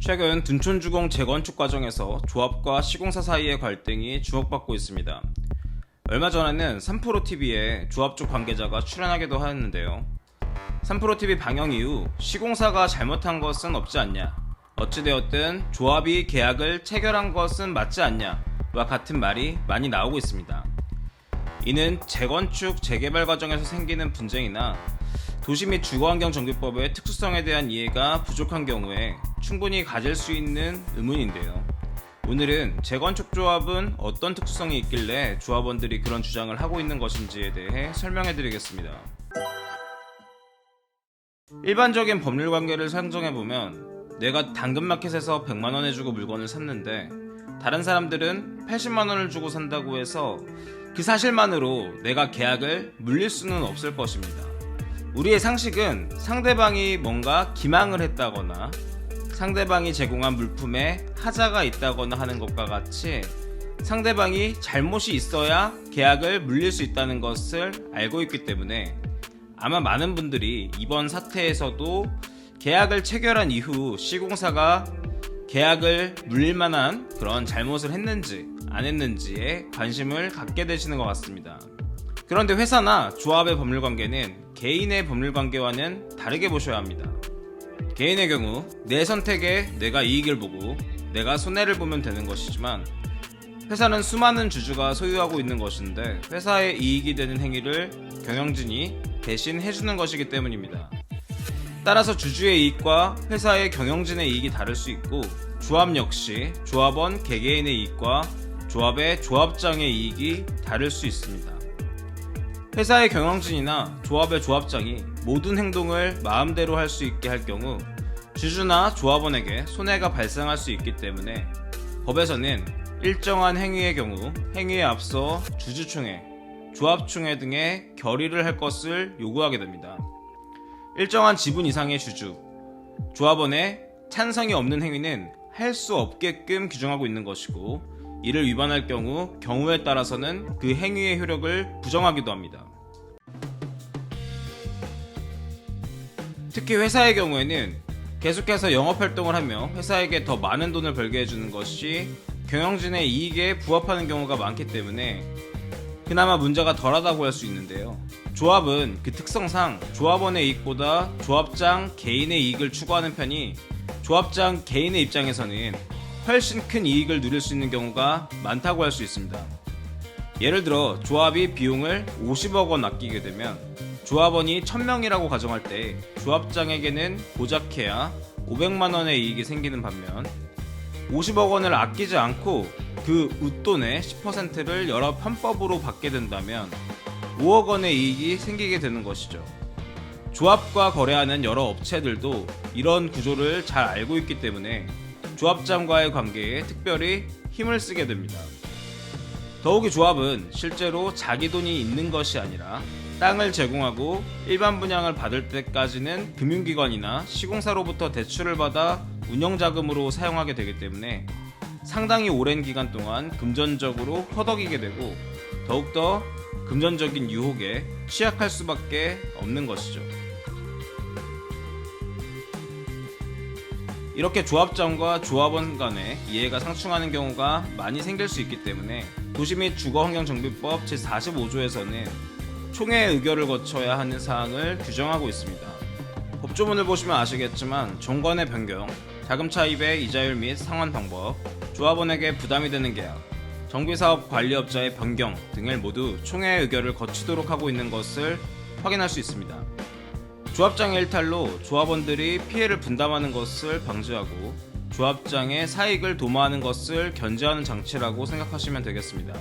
최근 둔촌주공 재건축 과정에서 조합과 시공사 사이의 갈등이 주목받고 있습니다. 얼마 전에는 3프로TV에 조합 쪽 관계자가 출연하기도 하였는데요. 3프로TV 방영 이후 시공사가 잘못한 것은 없지 않냐, 어찌되었든 조합이 계약을 체결한 것은 맞지 않냐와 같은 말이 많이 나오고 있습니다. 이는 재건축, 재개발 과정에서 생기는 분쟁이나 도시 및 주거환경정비법의 특수성에 대한 이해가 부족한 경우에 충분히 가질 수 있는 의문인데요. 오늘은 재건축 조합은 어떤 특수성이 있길래 조합원들이 그런 주장을 하고 있는 것인지에 대해 설명해 드리겠습니다. 일반적인 법률 관계를 상정해보면 내가 당근마켓에서 100만원에 주고 물건을 샀는데 다른 사람들은 80만원을 주고 산다고 해서 그 사실만으로 내가 계약을 물릴 수는 없을 것입니다. 우리의 상식은 상대방이 뭔가 기망을 했다거나 상대방이 제공한 물품에 하자가 있다거나 하는 것과 같이 상대방이 잘못이 있어야 계약을 물릴 수 있다는 것을 알고 있기 때문에 아마 많은 분들이 이번 사태에서도 계약을 체결한 이후 시공사가 계약을 물릴 만한 그런 잘못을 했는지 안 했는지에 관심을 갖게 되시는 것 같습니다. 그런데 회사나 조합의 법률관계는 개인의 법률관계와는 다르게 보셔야 합니다. 개인의 경우 내 선택에 내가 이익을 보고 내가 손해를 보면 되는 것이지만 회사는 수많은 주주가 소유하고 있는 것인데 회사의 이익이 되는 행위를 경영진이 대신 해주는 것이기 때문입니다. 따라서 주주의 이익과 회사의 경영진의 이익이 다를 수 있고 조합 역시 조합원 개개인의 이익과 조합의 조합장의 이익이 다를 수 있습니다. 회사의 경영진이나 조합의 조합장이 모든 행동을 마음대로 할 수 있게 할 경우 주주나 조합원에게 손해가 발생할 수 있기 때문에 법에서는 일정한 행위의 경우 행위에 앞서 주주총회, 조합총회 등의 결의를 할 것을 요구하게 됩니다. 일정한 지분 이상의 주주, 조합원의 찬성이 없는 행위는 할 수 없게끔 규정하고 있는 것이고 이를 위반할 경우에 따라서는 그 행위의 효력을 부정하기도 합니다. 특히 회사의 경우에는 계속해서 영업활동을 하며 회사에게 더 많은 돈을 벌게 해주는 것이 경영진의 이익에 부합하는 경우가 많기 때문에 그나마 문제가 덜하다고 할 수 있는데요. 조합은 그 특성상 조합원의 이익보다 조합장 개인의 이익을 추구하는 편이 조합장 개인의 입장에서는 훨씬 큰 이익을 누릴 수 있는 경우가 많다고 할 수 있습니다. 예를 들어 조합이 비용을 50억 원 아끼게 되면 조합원이 1000명이라고 가정할 때 조합장에게는 고작해야 500만 원의 이익이 생기는 반면 50억 원을 아끼지 않고 그 웃돈의 10%를 여러 편법으로 받게 된다면 5억 원의 이익이 생기게 되는 것이죠. 조합과 거래하는 여러 업체들도 이런 구조를 잘 알고 있기 때문에 조합장과의 관계에 특별히 힘을 쓰게 됩니다. 더욱이 조합은 실제로 자기 돈이 있는 것이 아니라 땅을 제공하고 일반 분양을 받을 때까지는 금융기관이나 시공사로부터 대출을 받아 운영자금으로 사용하게 되기 때문에 상당히 오랜 기간 동안 금전적으로 허덕이게 되고 더욱더 금전적인 유혹에 취약할 수밖에 없는 것이죠. 이렇게 조합장과 조합원 간의 이해가 상충하는 경우가 많이 생길 수 있기 때문에 도시 및 주거환경정비법 제45조에서는 총회의 의결을 거쳐야 하는 사항을 규정하고 있습니다. 법조문을 보시면 아시겠지만 정관의 변경, 자금 차입의 이자율 및 상환 방법, 조합원에게 부담이 되는 계약, 정비사업 관리업자의 변경 등을 모두 총회의 의결을 거치도록 하고 있는 것을 확인할 수 있습니다. 조합장의 일탈로 조합원들이 피해를 분담하는 것을 방지하고 조합장의 사익을 도모하는 것을 견제하는 장치라고 생각하시면 되겠습니다.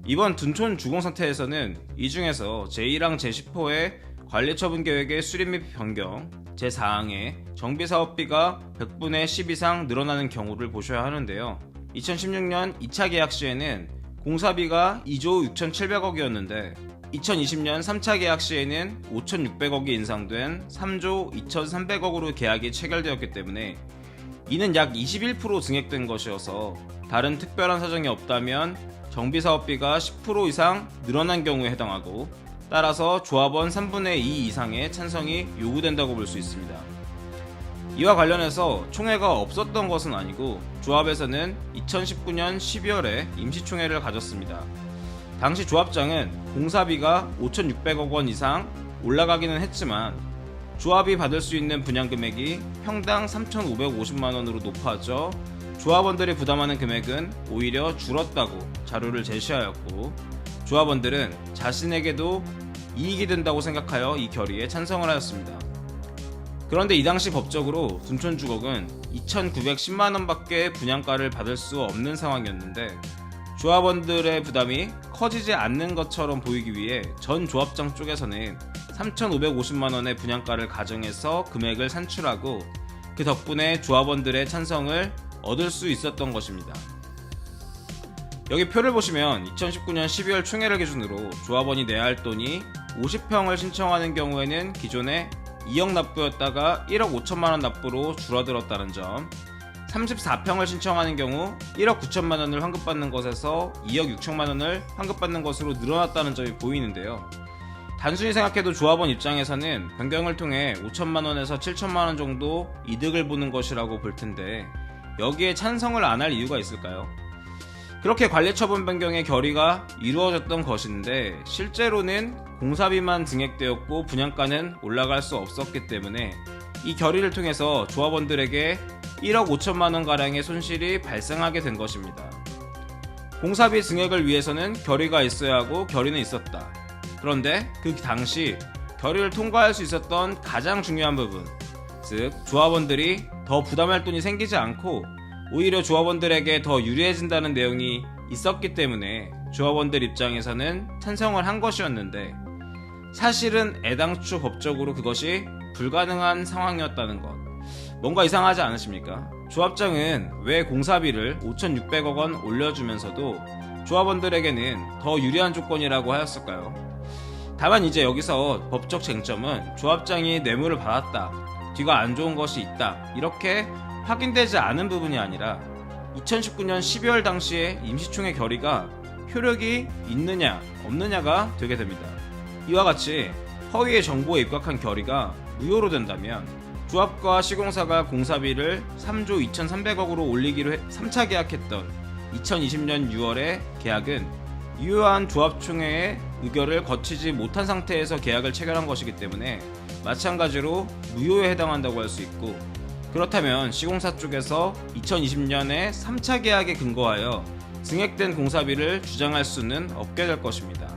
이번 둔촌 주공 사태에서는 이 중에서 제1항 제10호의 관리처분 계획의 수립 및 변경, 제4항에 정비사업비가 100분의 10 이상 늘어나는 경우를 보셔야 하는데요. 2016년 2차 계약 시에는 공사비가 2조 6,700억이었는데 2020년 3차 계약 시에는 5,600억이 인상된 3조 2,300억으로 계약이 체결되었기 때문에 이는 약 21% 증액된 것이어서 다른 특별한 사정이 없다면 정비사업비가 10% 이상 늘어난 경우에 해당하고 따라서 조합원 3분의 2 이상의 찬성이 요구된다고 볼 수 있습니다. 이와 관련해서 총회가 없었던 것은 아니고 조합에서는 2019년 12월에 임시총회를 가졌습니다. 당시 조합장은 공사비가 5,600억 원 이상 올라가기는 했지만 조합이 받을 수 있는 분양금액이 평당 3,550만 원으로 높아져 조합원들이 부담하는 금액은 오히려 줄었다고 자료를 제시하였고, 조합원들은 자신에게도 이익이 된다고 생각하여 이 결의에 찬성을 하였습니다. 그런데 이 당시 법적으로 둔촌주공은 2,910만 원밖에 분양가를 받을 수 없는 상황이었는데, 조합원들의 부담이 커지지 않는 것처럼 보이기 위해 전 조합장 쪽에서는 3,550만 원의 분양가를 가정해서 금액을 산출하고, 그 덕분에 조합원들의 찬성을 얻을 수 있었던 것입니다. 여기 표를 보시면 2019년 12월 총회를 기준으로 조합원이 내야 할 돈이 50평을 신청하는 경우에는 기존에 2억 납부였다가 1억 5천만 원 납부로 줄어들었다는 점, 34평을 신청하는 경우 1억 9천만 원을 환급받는 것에서 2억 6천만 원을 환급받는 것으로 늘어났다는 점이 보이는데요. 단순히 생각해도 조합원 입장에서는 변경을 통해 5천만 원에서 7천만 원 정도 이득을 보는 것이라고 볼 텐데, 여기에 찬성을 안 할 이유가 있을까요? 그렇게 관리처분 변경의 결의가 이루어졌던 것인데 실제로는 공사비만 증액되었고 분양가는 올라갈 수 없었기 때문에 이 결의를 통해서 조합원들에게 1억 5천만 원 가량의 손실이 발생하게 된 것입니다. 공사비 증액을 위해서는 결의가 있어야 하고 결의는 있었다. 그런데 그 당시 결의를 통과할 수 있었던 가장 중요한 부분, 즉 조합원들이 더 부담할 돈이 생기지 않고 오히려 조합원들에게 더 유리해진다는 내용이 있었기 때문에 조합원들 입장에서는 찬성을 한 것이었는데, 사실은 애당초 법적으로 그것이 불가능한 상황이었다는 것, 뭔가 이상하지 않으십니까? 조합장은 왜 공사비를 5,600억 원 올려주면서도 조합원들에게는 더 유리한 조건이라고 하였을까요? 다만 이제 여기서 법적 쟁점은 조합장이 뇌물을 받았다, 뒤가 안 좋은 것이 있다, 이렇게 확인되지 않은 부분이 아니라 2019년 12월 당시에 임시총회 결의가 효력이 있느냐 없느냐가 되게 됩니다. 이와 같이 허위의 정보에 입각한 결의가 무효로 된다면 조합과 시공사가 공사비를 3조 2,300억으로 올리기로 3차 계약했던 2020년 6월의 계약은 유효한 조합총회의 의결을 거치지 못한 상태에서 계약을 체결한 것이기 때문에 마찬가지로 무효에 해당한다고 할 수 있고, 그렇다면 시공사 쪽에서 2020년에 3차 계약에 근거하여 증액된 공사비를 주장할 수는 없게 될 것입니다.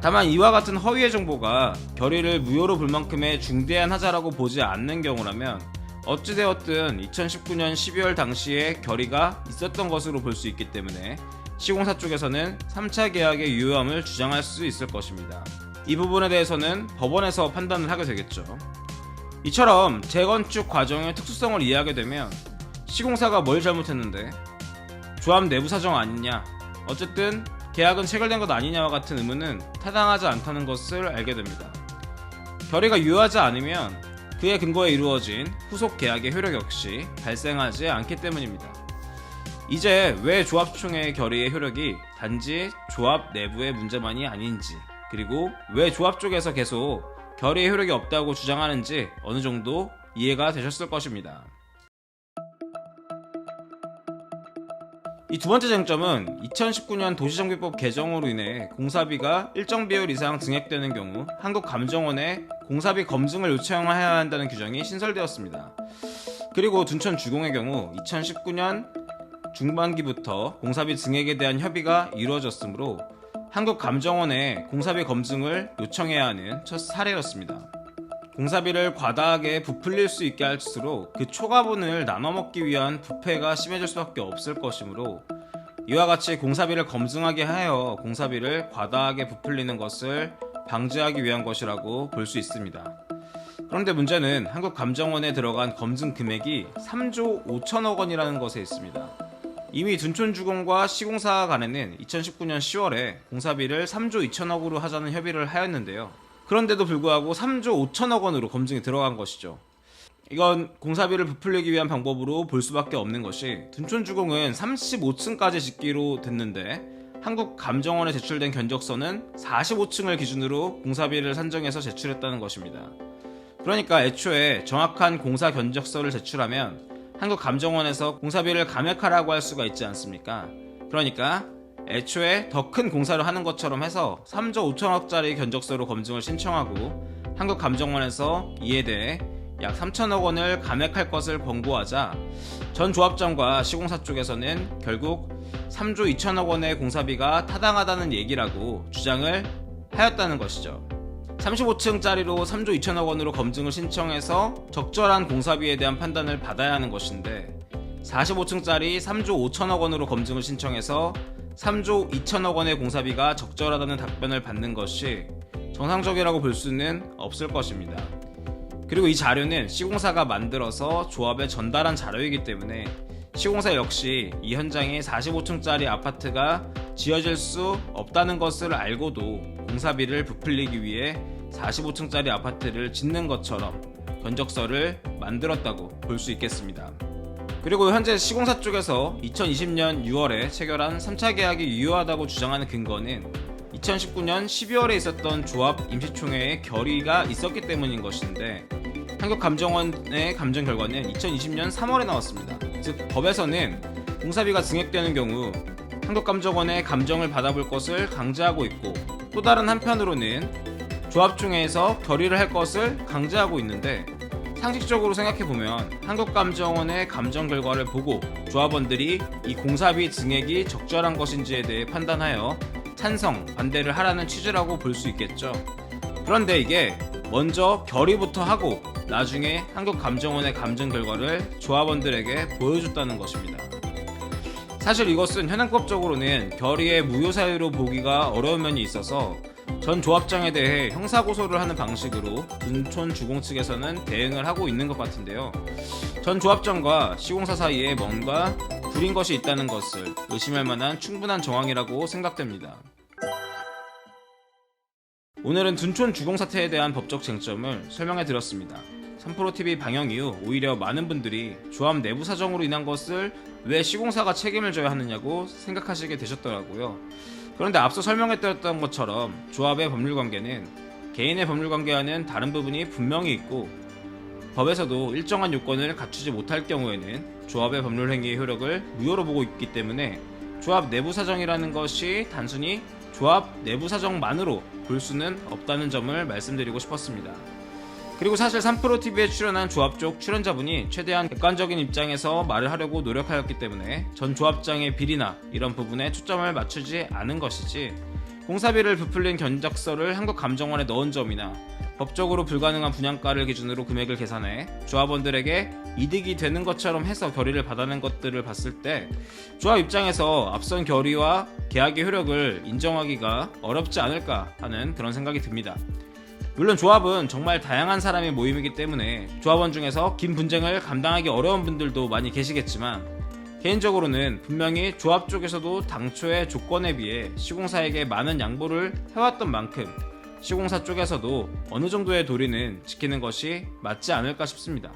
다만 이와 같은 허위의 정보가 결의를 무효로 볼 만큼의 중대한 하자라고 보지 않는 경우라면 어찌되었든 2019년 12월 당시에 결의가 있었던 것으로 볼 수 있기 때문에 시공사 쪽에서는 3차 계약의 유효함을 주장할 수 있을 것입니다. 이 부분에 대해서는 법원에서 판단을 하게 되겠죠. 이처럼 재건축 과정의 특수성을 이해하게 되면 시공사가 뭘 잘못했는데, 조합 내부 사정 아니냐, 어쨌든 계약은 체결된 것 아니냐와 같은 의문은 타당하지 않다는 것을 알게 됩니다. 결의가 유효하지 않으면 그의 근거에 이루어진 후속 계약의 효력 역시 발생하지 않기 때문입니다. 이제 왜 조합총회의 결의의 효력이 단지 조합 내부의 문제만이 아닌지, 그리고 왜 조합 쪽에서 계속 결의의 효력이 없다고 주장하는지 어느 정도 이해가 되셨을 것입니다. 이 두 번째 쟁점은 2019년 도시정비법 개정으로 인해 공사비가 일정 비율 이상 증액되는 경우 한국감정원에 공사비 검증을 요청해야 한다는 규정이 신설되었습니다. 그리고 둔촌주공의 경우 2019년 중반기부터 공사비 증액에 대한 협의가 이루어졌으므로 한국감정원에 공사비 검증을 요청해야 하는 첫 사례였습니다. 공사비를 과다하게 부풀릴 수 있게 할수록 그 초과분을 나눠먹기 위한 부패가 심해질 수밖에 없을 것이므로 이와 같이 공사비를 검증하게 하여 공사비를 과다하게 부풀리는 것을 방지하기 위한 것이라고 볼 수 있습니다. 그런데 문제는 한국감정원에 들어간 검증 금액이 3조 5천억 원이라는 것에 있습니다. 이미 둔촌주공과 시공사 간에는 2019년 10월에 공사비를 3조 2천억으로 하자는 협의를 하였는데요. 그런데도 불구하고 3조 5천억 원으로 검증이 들어간 것이죠. 이건 공사비를 부풀리기 위한 방법으로 볼 수밖에 없는 것이, 둔촌주공은 35층까지 짓기로 됐는데 한국감정원에 제출된 견적서는 45층을 기준으로 공사비를 산정해서 제출했다는 것입니다. 그러니까 애초에 정확한 공사 견적서를 제출하면 한국감정원에서 공사비를 감액하라고 할 수가 있지 않습니까? 그러니까 애초에 더 큰 공사를 하는 것처럼 해서 3조 5천억짜리 견적서로 검증을 신청하고 한국감정원에서 이에 대해 약 3천억 원을 감액할 것을 권고하자 전 조합장과 시공사 쪽에서는 결국 3조 2천억 원의 공사비가 타당하다는 얘기라고 주장을 하였다는 것이죠. 35층짜리로 3조 2천억 원으로 검증을 신청해서 적절한 공사비에 대한 판단을 받아야 하는 것인데 45층짜리 3조 5천억 원으로 검증을 신청해서 3조 2천억 원의 공사비가 적절하다는 답변을 받는 것이 정상적이라고 볼 수는 없을 것입니다. 그리고 이 자료는 시공사가 만들어서 조합에 전달한 자료이기 때문에 시공사 역시 이 현장에 45층짜리 아파트가 지어질 수 없다는 것을 알고도 공사비를 부풀리기 위해 45층짜리 아파트를 짓는 것처럼 견적서를 만들었다고 볼 수 있겠습니다. 그리고 현재 시공사 쪽에서 2020년 6월에 체결한 3차 계약이 유효하다고 주장하는 근거는 2019년 12월에 있었던 조합 임시총회에 결의가 있었기 때문인 것인데 한국감정원의 감정 결과는 2020년 3월에 나왔습니다. 즉 법에서는 공사비가 증액되는 경우 한국감정원의 감정을 받아볼 것을 강제하고 있고 또 다른 한편으로는 조합총회에서 결의를 할 것을 강제하고 있는데 상식적으로 생각해보면 한국감정원의 감정 결과를 보고 조합원들이 이 공사비 증액이 적절한 것인지에 대해 판단하여 찬성, 반대를 하라는 취지라고 볼 수 있겠죠. 그런데 이게 먼저 결의부터 하고 나중에 한국감정원의 감정 결과를 조합원들에게 보여줬다는 것입니다. 사실 이것은 현행법적으로는 결의의 무효 사유로 보기가 어려운 면이 있어서 전 조합장에 대해 형사고소를 하는 방식으로 둔촌주공 측에서는 대응을 하고 있는 것 같은데요. 전 조합장과 시공사 사이에 뭔가 구린 것이 있다는 것을 의심할 만한 충분한 정황이라고 생각됩니다. 오늘은 둔촌주공 사태에 대한 법적 쟁점을 설명해 드렸습니다. 3프로TV 방영 이후 오히려 많은 분들이 조합 내부 사정으로 인한 것을 왜 시공사가 책임을 져야 하느냐고 생각하시게 되셨더라고요. 그런데 앞서 설명해드렸던 것처럼 조합의 법률관계는 개인의 법률관계와는 다른 부분이 분명히 있고 법에서도 일정한 요건을 갖추지 못할 경우에는 조합의 법률행위의 효력을 무효로 보고 있기 때문에 조합 내부 사정이라는 것이 단순히 조합 내부 사정만으로 볼 수는 없다는 점을 말씀드리고 싶었습니다. 그리고 사실 3프로TV에 출연한 조합 쪽 출연자분이 최대한 객관적인 입장에서 말을 하려고 노력하였기 때문에 전 조합장의 비리나 이런 부분에 초점을 맞추지 않은 것이지 공사비를 부풀린 견적서를 한국감정원에 넣은 점이나 법적으로 불가능한 분양가를 기준으로 금액을 계산해 조합원들에게 이득이 되는 것처럼 해서 결의를 받아낸 것들을 봤을 때 조합 입장에서 앞선 결의와 계약의 효력을 인정하기가 어렵지 않을까 하는 그런 생각이 듭니다. 물론 조합은 정말 다양한 사람의 모임이기 때문에 조합원 중에서 긴 분쟁을 감당하기 어려운 분들도 많이 계시겠지만 개인적으로는 분명히 조합 쪽에서도 당초의 조건에 비해 시공사에게 많은 양보를 해왔던 만큼 시공사 쪽에서도 어느 정도의 도리는 지키는 것이 맞지 않을까 싶습니다.